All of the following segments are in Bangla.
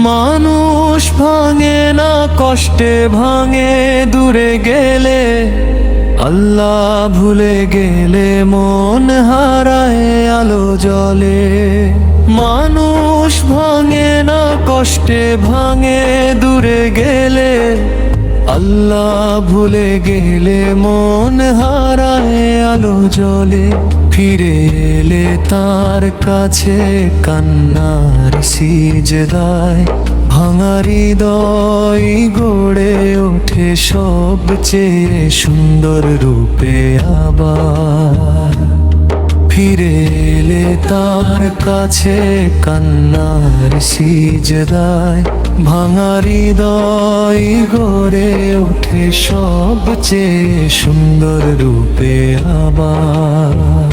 মানুষ ভাঙে না কষ্টে ভাঙে দূরে গেলে, আল্লাহ ভুলে গেলে মন হারায় আলো জ্বলে। মানুষ ভাঙে না কষ্টে ভাঙে দূরে গেলে, আল্লাহ ভুলে গেলে মন হারায় আলো জ্বলে। ফিরে এলে তার কাছে কান্নার সিজদায়, ভাঙা হৃদয় গড়ে ওঠে সবচেয়ে সুন্দর রূপে আবার। ফিরে এলে তার কাছে কান্নার সিজদায়, ভাঙা হৃদয় গড়ে ওঠে সবচেয়ে সুন্দর রূপে আবার।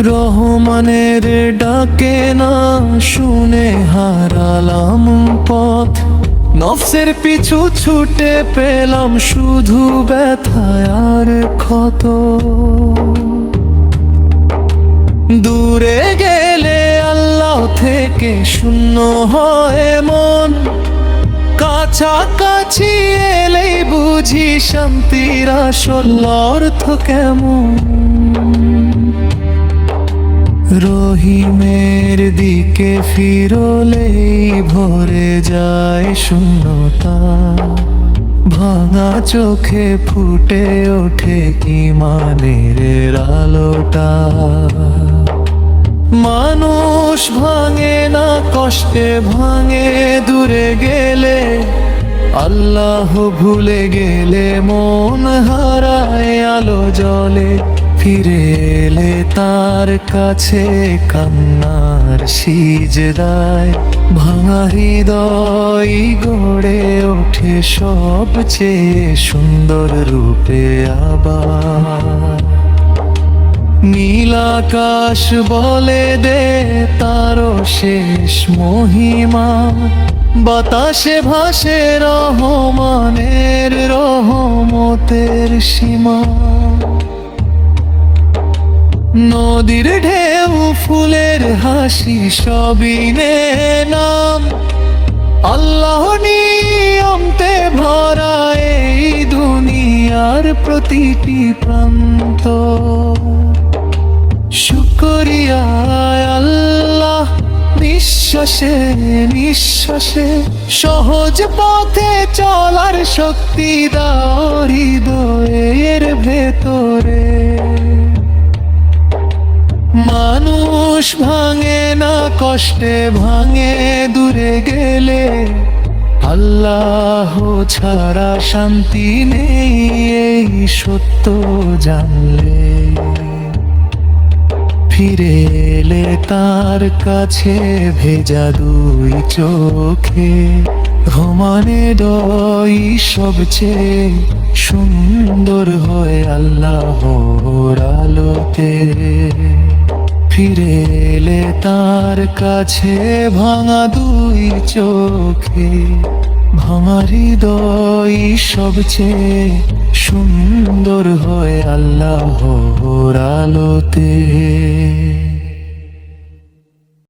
রহমানের ডাকে না শুনে হারালাম পথ, নফসের পিছু ছুটে পেলাম শুধু ব্যথায় আর ক্ষত। দূরে গেলে আল্লাহ থেকে শূন্য হয় মন, কাছাকাছি এলেই বুঝি শান্তির আসল অর্থ কেমন। রহিমের দিকে ফিরলেই ভরে যায় শূন্যতা, ভাঙা চোখে ফুটে ওঠে ঈমানের আলোটা। মানুষ ভাঙে না কষ্টে ভাঙে দূরে গেলে, আল্লাহ ভুলে গেলে মন হারায় আলো জ্বলে। ফিরে এলে তার কাছে কান্নার সিজদায়, ভাঙা হৃদয় গড়ে ওঠে সবচেয়ে সুন্দর রূপে আবার। নীল আকাশ বলে দে তারও শেষ মহিমা, বাতাসে ভাসে রহমানের রহমতের সীমা। নদীর ঢেউ ফুলের হাসি সবই নে নাম, আল্লাহ নিয়মতে ভরা এই দুনিয়ার প্রতিটি প্রান্ত। শুকরিয়া আল্লাহ নিঃশ্বাসে নিঃশ্বাসে, সহজ পথে চলার শক্তি দাও হৃদয়ের ভেতরে। মানুষ ভাঙে না কষ্টে ভাঙে দূরে গেলে, আল্লাহ ছাড়া শান্তি নেই এই সত্য জানলে। ফিরে এলে তার কাছে ভেজা দুই চোখে, ঘুমানে দই সবচেয়ে সুন্দর হয় আল্লাহর আলোতে। ফিরে এলে তার কাছে ভাঙা দুই চোখে, ভাঙা হৃদয় সবচেয়ে সুন্দর হয় আল্লাহর আলোতে।